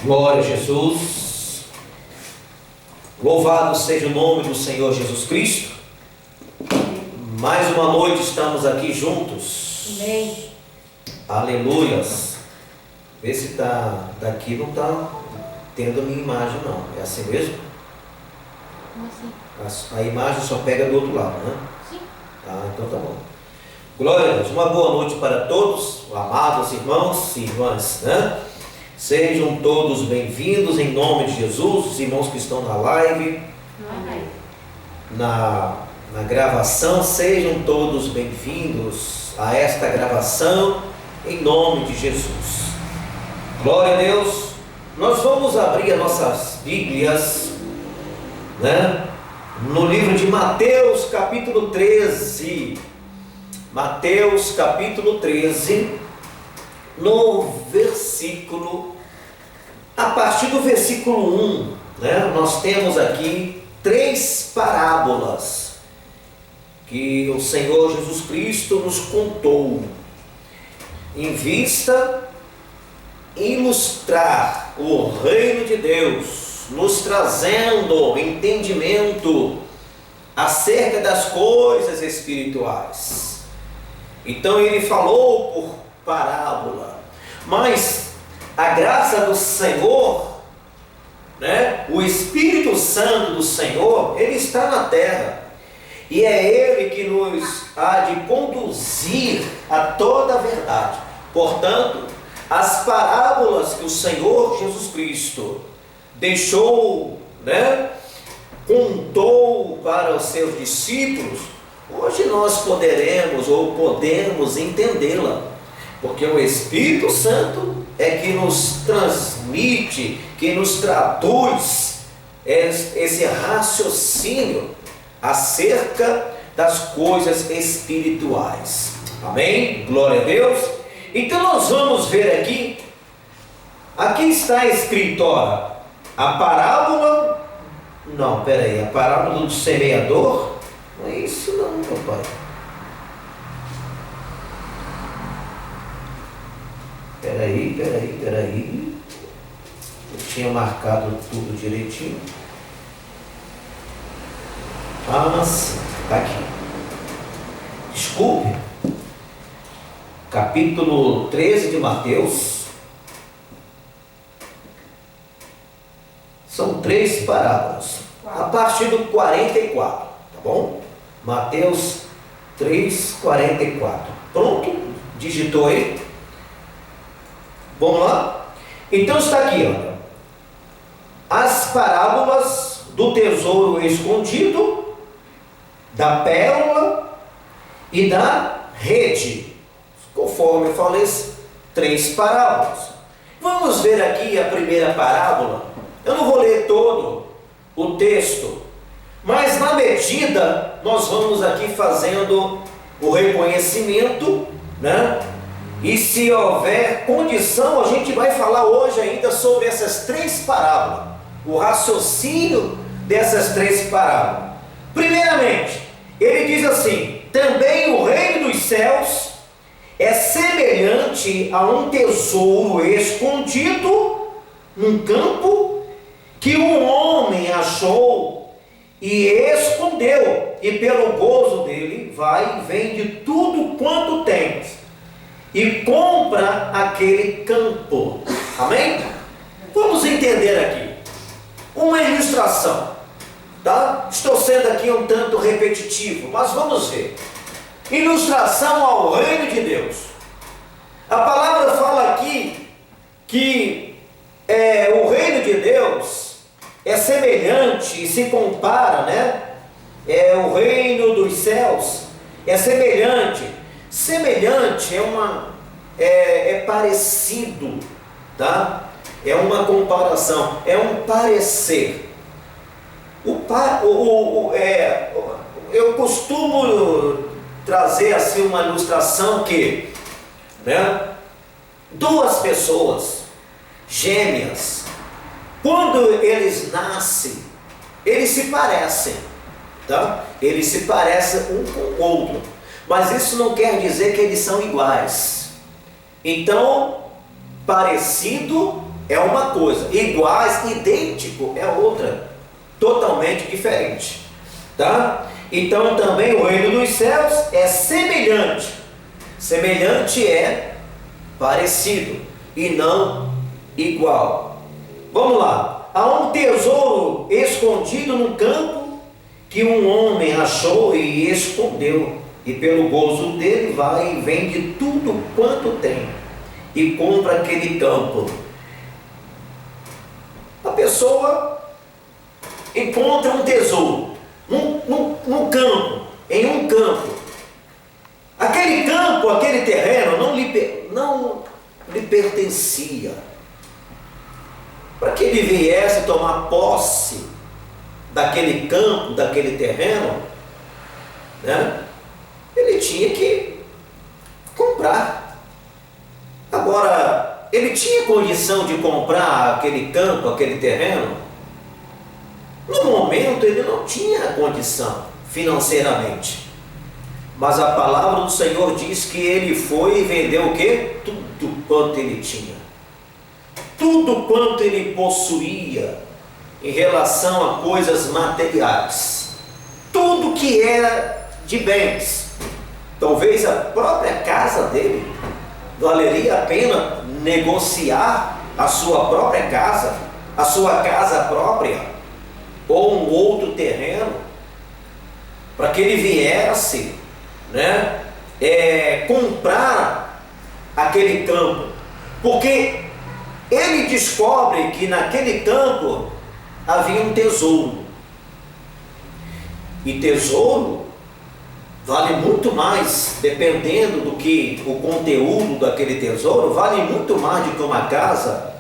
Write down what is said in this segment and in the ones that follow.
Glória a Jesus. Louvado seja o nome do Senhor Jesus Cristo. Mais uma noite estamos aqui juntos. Amém. Aleluias. Vê se daqui não está tendo a minha imagem, não. É assim mesmo? Como assim? A imagem só pega do outro lado, né? Sim. Ah, então tá bom. Glória a Deus. Uma boa noite para todos, amados irmãos e irmãs, né? Sejam todos bem-vindos em nome de Jesus, os irmãos que estão na live, na gravação, sejam todos bem-vindos a esta gravação em nome de Jesus. Glória a Deus. Nós vamos abrir as nossas Bíblias, né? No livro de Mateus, capítulo 13. Mateus, capítulo 13, no versículo, a partir do versículo 1, né? Nós temos aqui 3 parábolas que o Senhor Jesus Cristo nos contou, em vista ilustrar o reino de Deus, nos trazendo entendimento acerca das coisas espirituais. Então ele falou por parábola, mas a graça do Senhor, né? O Espírito Santo do Senhor, ele está na terra, e é ele que nos há de conduzir a toda a verdade. Portanto, as parábolas que o Senhor Jesus Cristo deixou, né? Contou para os seus discípulos, hoje nós podemos entendê-la, porque o Espírito Santo é que nos transmite, que nos traduz esse raciocínio acerca das coisas espirituais. Amém? Glória a Deus. Então nós vamos ver aqui está escrito, ora, a parábola, a parábola do semeador. Não é isso não, meu pai. Peraí. Eu tinha marcado tudo direitinho. Ah, sim, está aqui. Desculpe. Capítulo 13 de Mateus. São 3 parábolas. A partir do 44. Tá bom? Mateus 3, 44. Pronto? Digitou aí? Vamos lá? Então está aqui, olha. As parábolas do tesouro escondido, da pérola e da rede. Conforme eu falei, 3 parábolas. Vamos ver aqui a primeira parábola. Eu não vou ler todo o texto, mas na medida nós vamos aqui fazendo o reconhecimento, né? E se houver condição, a gente vai falar hoje ainda sobre essas 3 parábolas, o raciocínio dessas 3 parábolas. Primeiramente, ele diz assim: também o reino dos céus é semelhante a um tesouro escondido num campo, que um homem achou e escondeu, e pelo gozo dele vai e vende tudo quanto tem e compra aquele campo. Amém? Vamos entender aqui uma ilustração, tá? Estou sendo aqui um tanto repetitivo, mas vamos ver. Ilustração ao reino de Deus. A palavra fala aqui que o reino de Deus é semelhante e se compara, né? O reino dos céus é semelhante. Semelhante é parecido, tá? É uma comparação, é um parecer. Eu costumo trazer assim uma ilustração que, né? 2 pessoas gêmeas, quando eles nascem, eles se parecem, tá? Eles se parecem um com o outro, mas isso não quer dizer que eles são iguais. Então, parecido é uma coisa, iguais, idêntico é outra, totalmente diferente, tá? Então também o reino dos céus é semelhante. Semelhante é parecido e não igual. Vamos lá. Há um tesouro escondido no campo que um homem achou e escondeu. E pelo gozo dele vai e vende tudo quanto tem e compra aquele campo. A pessoa encontra um tesouro num campo, em um campo. Aquele campo, aquele terreno não lhe pertencia. Para que ele viesse tomar posse daquele campo, daquele terreno, né? Ele tinha que comprar. Agora, ele tinha condição de comprar aquele campo, aquele terreno? No momento ele não tinha condição financeiramente. Mas a palavra do Senhor diz que ele foi e vendeu o quê? Tudo quanto ele tinha. Tudo quanto ele possuía em relação a coisas materiais. Tudo que era de bens. Talvez a própria casa dele. Valeria a pena negociar a sua própria casa, a sua casa própria, ou um outro terreno, para que ele viesse, né, comprar aquele campo, porque ele descobre que naquele campo havia um tesouro, e tesouro vale muito mais, dependendo do que o conteúdo daquele tesouro, vale muito mais do que uma casa,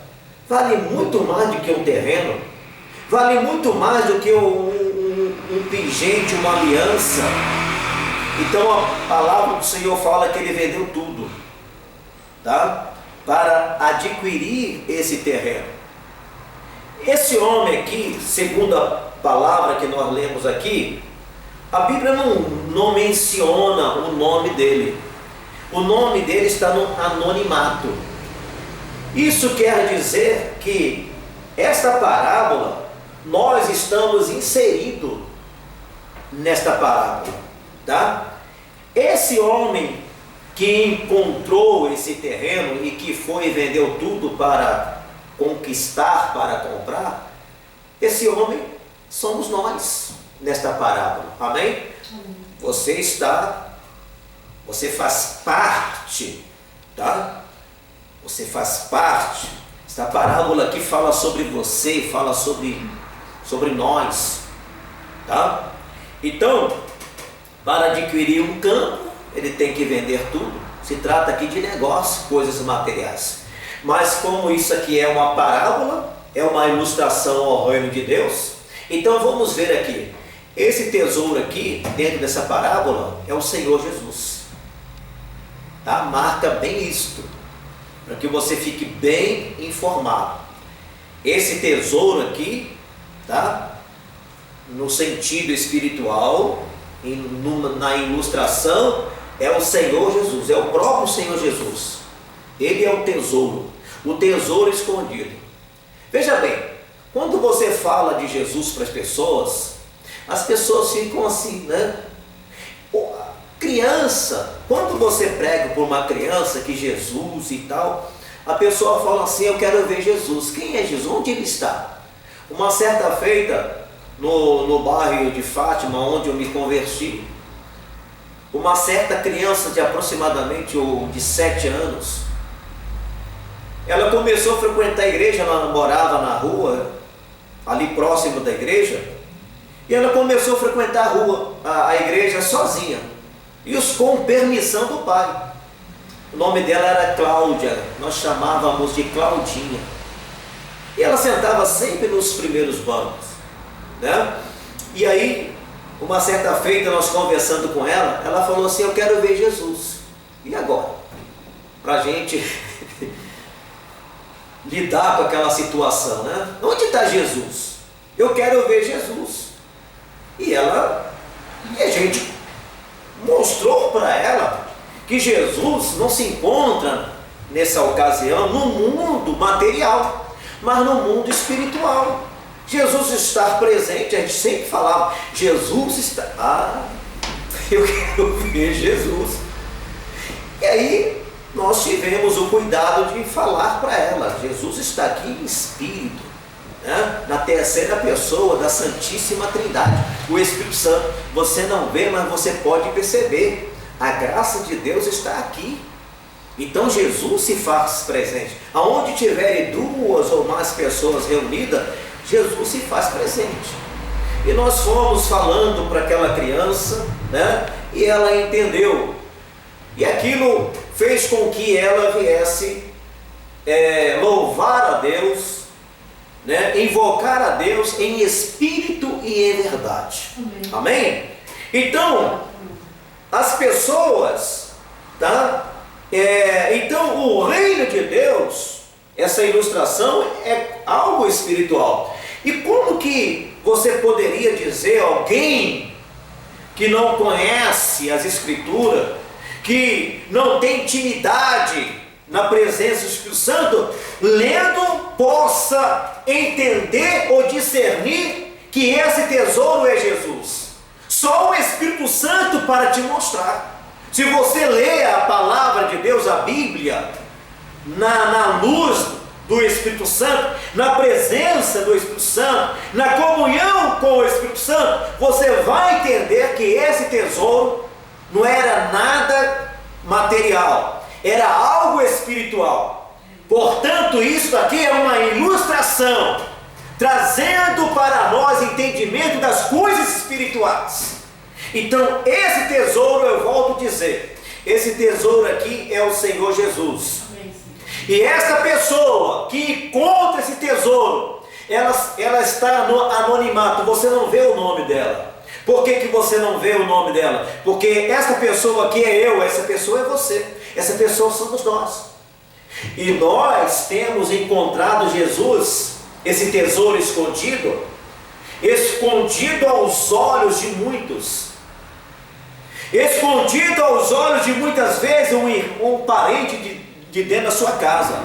vale muito mais do que um terreno, vale muito mais do que um pingente, uma aliança. Então a palavra do Senhor fala que ele vendeu tudo, tá? Para adquirir esse terreno. Esse homem aqui, segundo a palavra que nós lemos aqui, a Bíblia não menciona o nome dele. O nome dele está no anonimato. Isso quer dizer que esta parábola, nós estamos inseridos nesta parábola, tá? Esse homem que encontrou esse terreno e que foi e vendeu tudo para conquistar, para comprar, esse homem somos nós nesta parábola, amém? Você faz parte, tá? Você faz parte. Esta parábola aqui fala sobre você, fala sobre nós, tá? Então, para adquirir um campo, ele tem que vender tudo. Se trata aqui de negócio, coisas materiais. Mas como isso aqui é uma parábola, é uma ilustração ao reino de Deus, então vamos ver aqui. Esse tesouro aqui, dentro dessa parábola, é o Senhor Jesus. Tá? Marca bem isto, para que você fique bem informado. Esse tesouro aqui, tá? No sentido espiritual, na ilustração, é o Senhor Jesus, é o próprio Senhor Jesus. Ele é o tesouro escondido. Veja bem, quando você fala de Jesus para as pessoas ficam assim, né? Criança, quando você prega por uma criança que Jesus e tal, a pessoa fala assim: eu quero ver Jesus. Quem é Jesus? Onde ele está? Uma certa feita, no bairro de Fátima, onde eu me converti, uma certa criança de aproximadamente de 7 anos, ela começou a frequentar a igreja. Ela morava na rua, ali próximo da igreja, e ela começou a frequentar a igreja sozinha, com permissão do pai. O nome dela era Cláudia, nós chamávamos de Claudinha, e ela sentava sempre nos primeiros bancos, né? E aí, uma certa feita, nós conversando com ela, ela falou assim: eu quero ver Jesus. E agora? Para a gente lidar com aquela situação, né? Onde está Jesus? Eu quero ver Jesus. E a gente mostrou para ela que Jesus não se encontra nessa ocasião no mundo material. mas no mundo espiritual. Jesus estar presente, a gente sempre falava, Jesus está, eu quero ver Jesus. E aí nós tivemos o cuidado de falar para ela, Jesus está aqui em espírito, né? Na terceira pessoa da Santíssima Trindade, o Espírito Santo. Você não vê, mas você pode perceber, a graça de Deus está aqui. Então Jesus se faz presente. Aonde tiverem duas ou mais pessoas reunidas, Jesus se faz presente. E nós fomos falando para aquela criança, né? E ela entendeu. E aquilo fez com que ela viesse louvar a Deus, né? Invocar a Deus em espírito e em verdade. Amém? Então, as pessoas, tá? Então o reino de Deus, essa ilustração é algo espiritual. E como que você poderia dizer a alguém que não conhece as Escrituras, que não tem intimidade na presença do Espírito Santo, lendo, possa entender ou discernir que esse tesouro é Jesus? Só o Espírito Santo para te mostrar. Se você lê a palavra de Deus, a Bíblia, na luz do Espírito Santo, na presença do Espírito Santo, na comunhão com o Espírito Santo, você vai entender que esse tesouro não era nada material, era algo espiritual. Portanto, isso aqui é uma ilustração, trazendo para nós entendimento das coisas espirituais. Então, esse tesouro, eu volto a dizer, esse tesouro aqui é o Senhor Jesus. E essa pessoa que encontra esse tesouro, ela está no anonimato, você não vê o nome dela. Por que você não vê o nome dela? Porque essa pessoa aqui é eu, essa pessoa é você, essa pessoa somos nós. E nós temos encontrado Jesus, esse tesouro escondido aos olhos de muitos. Escondido aos olhos de muitas vezes um parente de dentro da sua casa.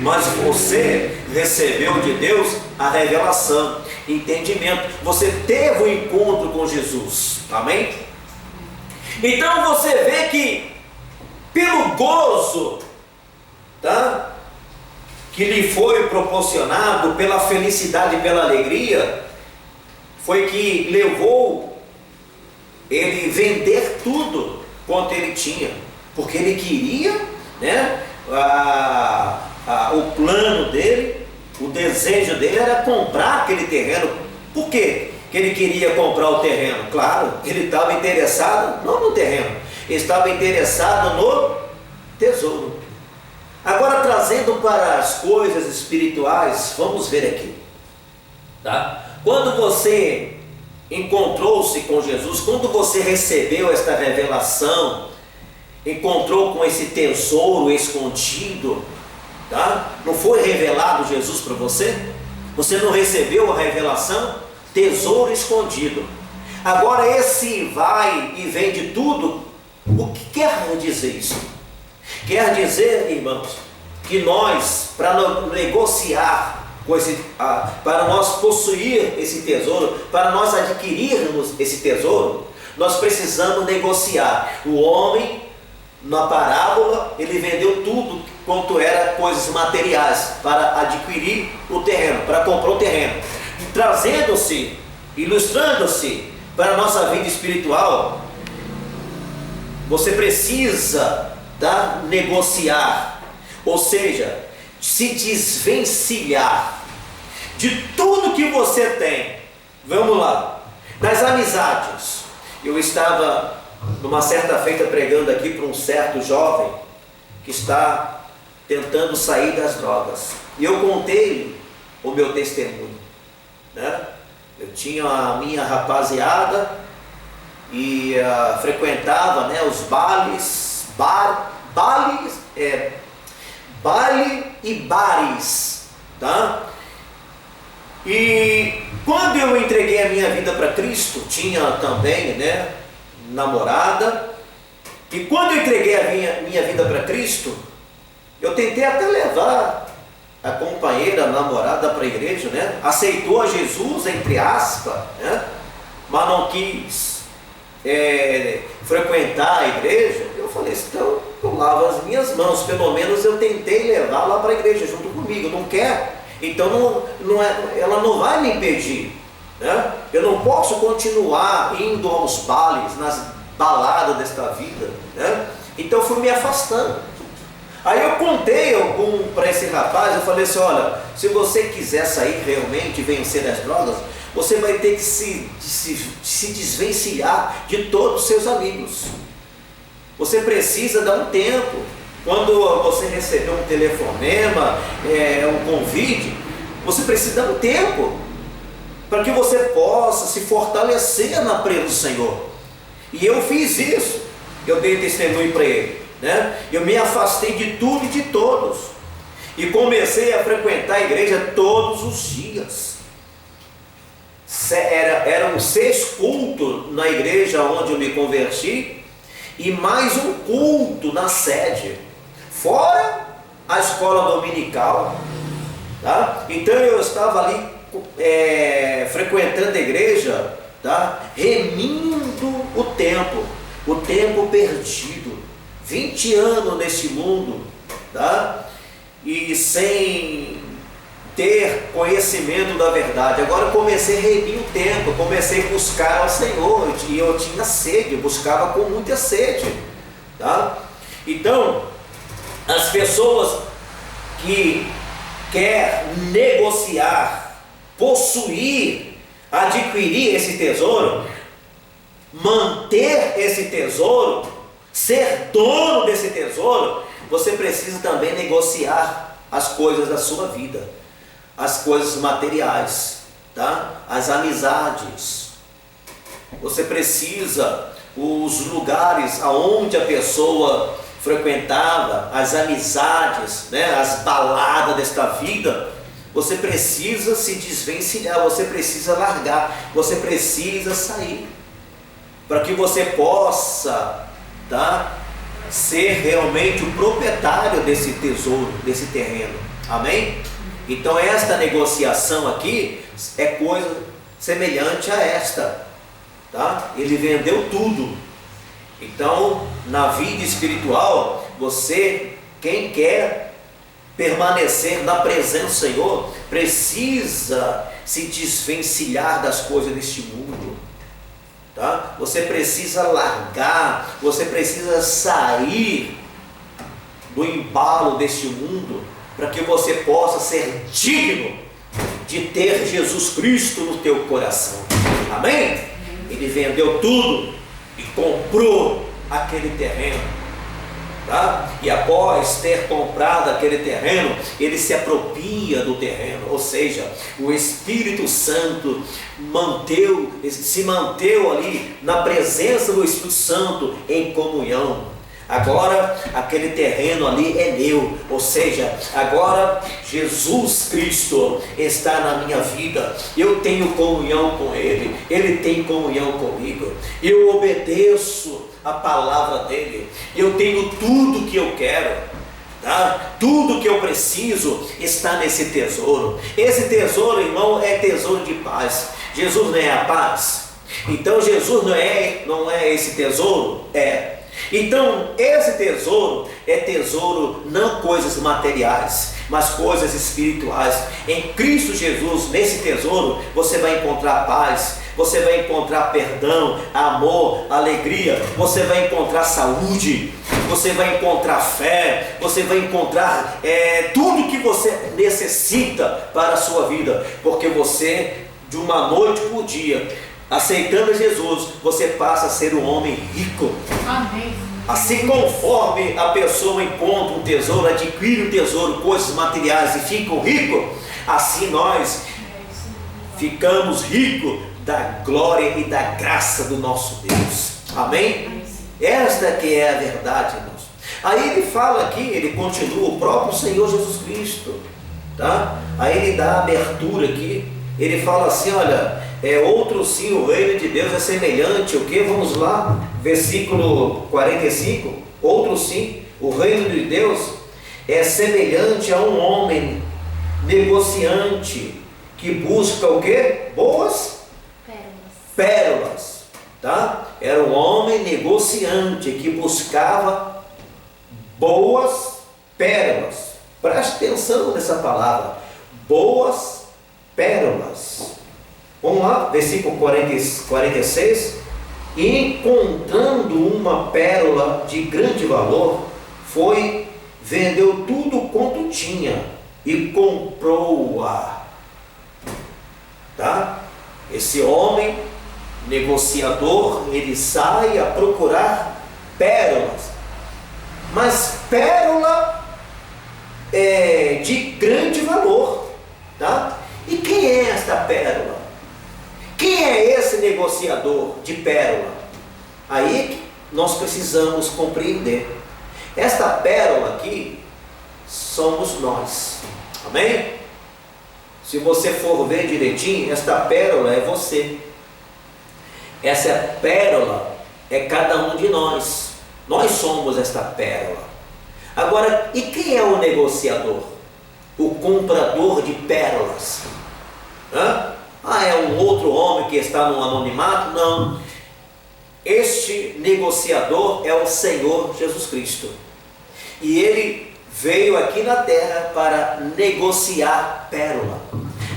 Mas você recebeu de Deus a revelação, entendimento. Você teve um encontro com Jesus. Amém? Então você vê que pelo gozo, tá, que lhe foi proporcionado, pela felicidade, pela alegria, foi que levou ele vender tudo quanto ele tinha, porque ele queria, né, o plano dele, o desejo dele era comprar aquele terreno. Por quê que ele queria comprar o terreno? Claro, ele estava interessado não no terreno, ele estava interessado no tesouro. Agora, trazendo para as coisas espirituais, vamos ver aqui, tá? Quando você encontrou-se com Jesus, quando você recebeu esta revelação, encontrou com esse tesouro escondido, tá? Não foi revelado Jesus para você? Você não recebeu a revelação? Tesouro escondido. Agora, esse vai e vem de tudo, o que quer dizer isso? Quer dizer, irmãos, que nós, para negociar para nós possuir esse tesouro, para nós adquirirmos esse tesouro, nós precisamos negociar. O homem, na parábola, ele vendeu tudo quanto era coisas materiais para adquirir o terreno, para comprar o terreno. Trazendo-se, ilustrando-se para a nossa vida espiritual, você precisa negociar, ou seja, se desvencilhar de tudo que você tem. Vamos lá, das amizades. Eu estava numa certa feita pregando aqui para um certo jovem que está tentando sair das drogas, e eu contei o meu testemunho, né? Eu tinha a minha rapaziada e frequentava, né, os baile e bares, tá? E quando eu entreguei a minha vida para Cristo, tinha também, né, namorada. E quando eu entreguei a minha vida para Cristo, eu tentei até levar a companheira, a namorada para a igreja, né? Aceitou a Jesus, entre aspas, né? Mas não quis frequentar a igreja. Eu falei, então eu lavo as minhas mãos, pelo menos eu tentei levar lá para a igreja junto comigo. Não quer? Então ela não vai me impedir, né? Eu não posso continuar indo aos bailes, nas baladas desta vida, né? Então eu fui me afastando. Aí eu contei para esse rapaz, eu falei assim, olha, se você quiser sair realmente e vencer das drogas, você vai ter que se desvencilhar de todos os seus amigos. Você precisa dar um tempo. Quando você receber um telefonema, um convite, você precisa dar um tempo para que você possa se fortalecer na presença do Senhor. E eu fiz isso. Eu dei testemunho para ele, né? Eu me afastei de tudo e de todos e comecei a frequentar a igreja todos os dias. Eram 6 cultos na igreja onde eu me converti e mais um culto na sede, fora a escola dominical, tá? Então eu estava ali frequentando a igreja, tá? Remindo o tempo perdido, 20 anos nesse mundo, tá? E sem ter conhecimento da verdade. Agora eu comecei a remir o tempo, comecei a buscar ao Senhor, e eu tinha sede, eu buscava com muita sede, tá? Então, as pessoas que querem negociar, possuir, adquirir esse tesouro, manter esse tesouro, ser dono desse tesouro, você precisa também negociar as coisas da sua vida, as coisas materiais, tá? As amizades. Você precisa, os lugares aonde a pessoa frequentava, as amizades, né? As baladas desta vida, você precisa se desvencilhar, você precisa largar, você precisa sair, para que você possa, tá? Ser realmente o proprietário desse tesouro, desse terreno. Amém? Então esta negociação aqui é coisa semelhante a esta, tá? Ele vendeu tudo. Então na vida espiritual, quem quer permanecer na presença do Senhor, precisa se desvencilhar das coisas deste mundo, tá? Você precisa largar, você precisa sair do embalo deste mundo, para que você possa ser digno de ter Jesus Cristo no teu coração. Amém? Ele vendeu tudo e comprou aquele terreno, tá? E após ter comprado aquele terreno, ele se apropria do terreno, ou seja, o Espírito Santo se manteve ali na presença do Espírito Santo em comunhão. Agora aquele terreno ali é meu, ou seja, agora Jesus Cristo está na minha vida, eu tenho comunhão com Ele, Ele tem comunhão comigo, eu obedeço a palavra dEle, eu tenho tudo que eu quero, tá? Tudo que eu preciso está nesse tesouro. Esse tesouro, irmão, é tesouro de paz. Jesus não é a paz? Então Jesus não é esse tesouro? Então esse tesouro é tesouro, não coisas materiais, mas coisas espirituais. Em Cristo Jesus, nesse tesouro, você vai encontrar paz, você vai encontrar perdão, amor, alegria, você vai encontrar saúde, você vai encontrar fé, você vai encontrar tudo que você necessita para a sua vida, porque você, de uma noite por dia, aceitando Jesus, você passa a ser um homem rico. Amém. Assim conforme a pessoa encontra um tesouro, adquire um tesouro, coisas materiais e fica rico, assim nós ficamos ricos da glória e da graça do nosso Deus. Amém? Esta que é a verdade, irmãos. Aí ele fala aqui, ele continua, o próprio Senhor Jesus Cristo, tá? Aí ele dá a abertura aqui, ele fala assim, olha, outro sim, o reino de Deus é semelhante, o que? Vamos lá, versículo 45, outro sim, o reino de Deus é semelhante a um homem negociante que busca o quê? Boas pérolas, tá? Era um homem negociante que buscava boas pérolas. Preste atenção nessa palavra, boas pérolas. Vamos lá, versículo 46. Encontrando uma pérola de grande valor, vendeu tudo quanto tinha e comprou-a. Tá? Esse homem negociador, ele sai a procurar pérolas, mas pérola de grande valor, tá? E quem é esta pérola? Quem é esse negociador de pérola? Aí que nós precisamos compreender. Esta pérola aqui somos nós. Amém? Se você for ver direitinho, esta pérola é você. Essa pérola é cada um de nós. Nós somos esta pérola. Agora, e quem é o negociador? O comprador de pérolas? É um outro homem que está no anonimato? Não. Este negociador é o Senhor Jesus Cristo. E ele veio aqui na terra para negociar pérola,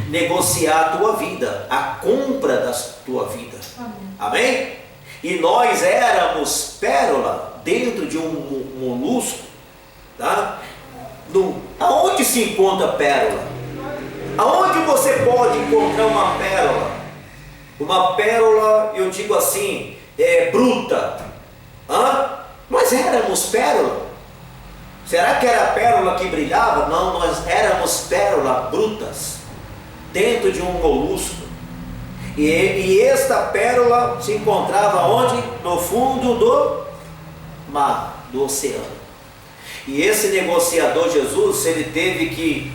negociar a tua vida, a compra da tua vida. Amém? E nós éramos pérola dentro de um molusco, tá? Aonde se encontra pérola? Aonde você pode encontrar uma pérola? Uma pérola, eu digo assim, bruta. Nós éramos pérola. Será que era a pérola que brilhava? Não, nós éramos pérola brutas, dentro de um molusco. E esta pérola se encontrava onde? No fundo do mar, do oceano. E esse negociador Jesus, ele teve que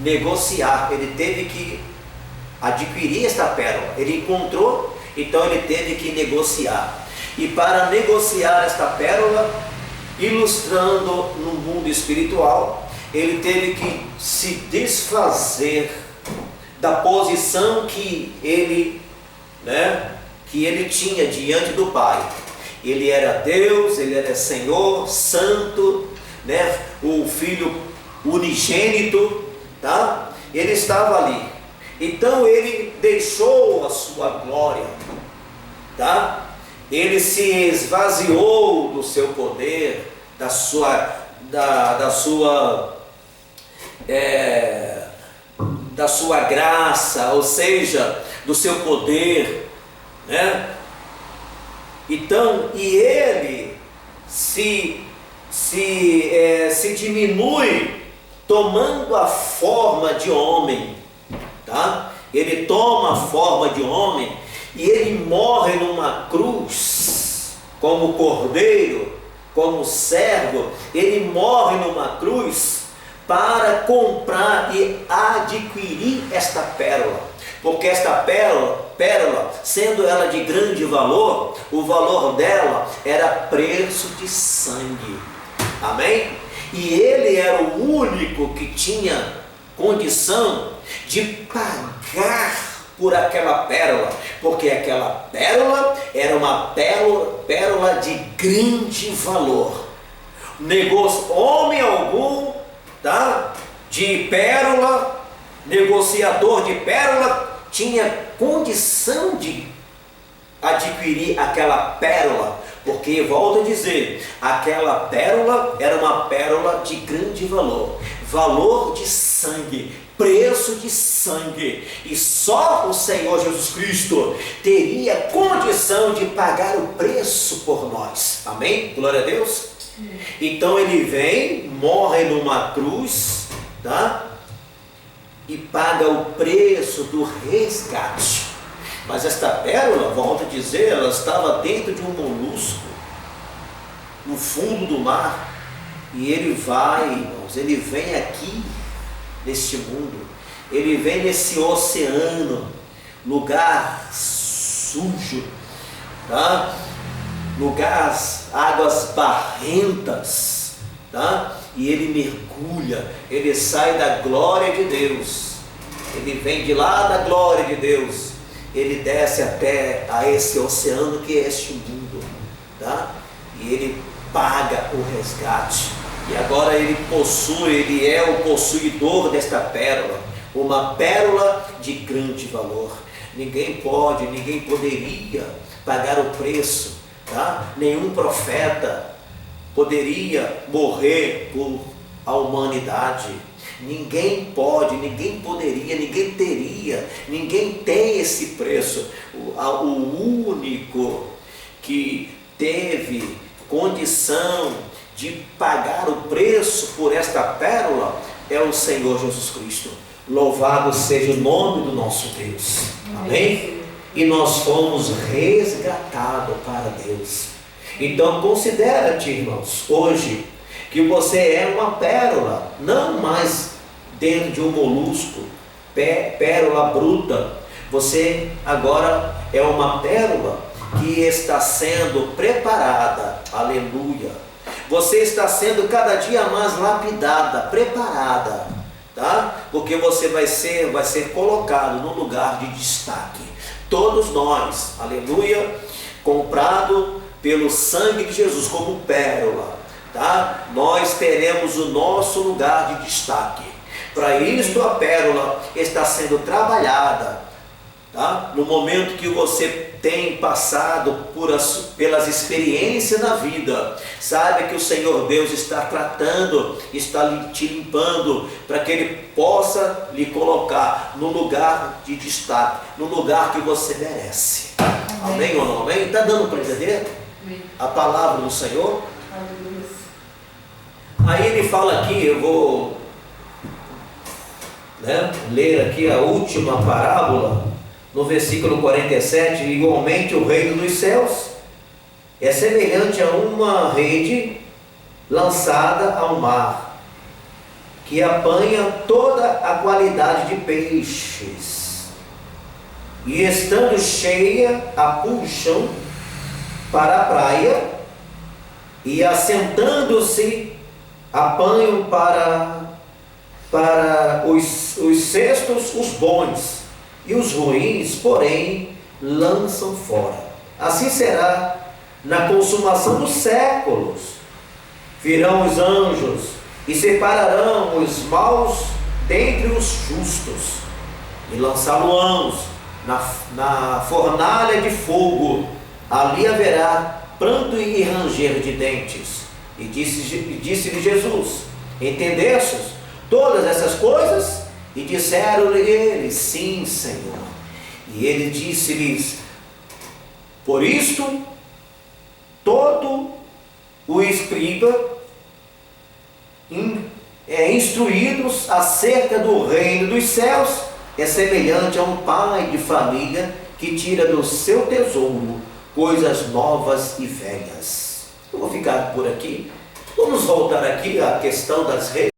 negociar, ele teve que adquirir esta pérola. Ele encontrou, então ele teve que negociar. E para negociar esta pérola, ilustrando no mundo espiritual, ele teve que se desfazer da posição que ele tinha diante do Pai. Ele era Deus, ele era Senhor, Santo, o Filho unigênito, tá? Ele estava ali. Então ele deixou a sua glória, tá? Ele se esvaziou do seu poder, da sua graça, ou seja, do seu poder, Então, e ele se diminui, tomando a forma de homem, tá? Ele toma a forma de homem e ele morre numa cruz, como cordeiro, como servo. Ele morre numa cruz para comprar e adquirir esta pérola, porque esta pérola, sendo ela de grande valor, o valor dela era preço de sangue. Amém? E ele era o único que tinha condição de pagar por aquela pérola, porque aquela pérola era uma pérola de grande valor. Homem algum, tá? De pérola, negociador de pérola, tinha condição de adquirir aquela pérola, porque, volto a dizer, aquela pérola era uma pérola de grande valor, valor de sangue, preço de sangue, e só o Senhor Jesus Cristo teria condição de pagar o preço por nós. Amém? Glória a Deus. Então ele vem, morre numa cruz, tá? E paga o preço do resgate. Mas esta pérola, volto a dizer, ela estava dentro de um molusco, no fundo do mar. E ele vai, irmãos, ele vem aqui neste mundo, ele vem nesse oceano, lugar sujo, tá? Lugar, águas barrentas, tá? e ele mergulha, ele sai da glória de Deus, ele vem de lá da glória de Deus, ele desce até a esse oceano que é este mundo, tá? E ele paga o resgate, e agora ele possui, ele é o possuidor desta pérola, uma pérola de grande valor. Ninguém pode, ninguém poderia pagar o preço, tá? Nenhum profeta poderia morrer por a humanidade. Ninguém pode, ninguém poderia, ninguém teria, ninguém tem esse preço. O único que teve condição de pagar o preço por esta pérola é o Senhor Jesus Cristo. Louvado seja o nome do nosso Deus. Amém? E nós fomos resgatados para Deus. Então considera-te, irmãos, hoje, que você é uma pérola, não mais dentro de um molusco, pérola bruta. Você agora é uma pérola que está sendo preparada, aleluia. Você está sendo cada dia mais lapidada, preparada, tá? Porque você vai ser colocado no lugar de destaque. Todos nós, aleluia, comprado pelo sangue de Jesus como pérola, tá? Nós teremos o nosso lugar de destaque. Para isto a pérola está sendo trabalhada, tá? No momento que você tem passado pelas experiências na vida, saiba que o Senhor Deus está tratando, está te limpando, para que Ele possa lhe colocar no lugar de destaque, no lugar que você merece. Amém ou não? Amém? Está dando para entender a palavra do Senhor? Aí ele fala aqui, eu vou ler aqui a última parábola, no versículo 47, igualmente o reino dos céus é semelhante a uma rede lançada ao mar, que apanha toda a qualidade de peixes, e estando cheia, a puxam para a praia, e assentando-se, apanham para os cestos os bons, e os ruins, porém, lançam fora. Assim será na consumação dos séculos. Virão os anjos e separarão os maus dentre os justos, e lançá-los na fornalha de fogo. Ali haverá pranto e ranger de dentes. E disse-lhe Jesus: entendestes todas essas coisas? E disseram-lhe eles: sim, Senhor. E ele disse-lhes: por isto, todo o escriba instruídos acerca do reino dos céus é semelhante a um pai de família que tira do seu tesouro coisas novas e velhas. Eu vou ficar por aqui. Vamos voltar aqui à questão das redes.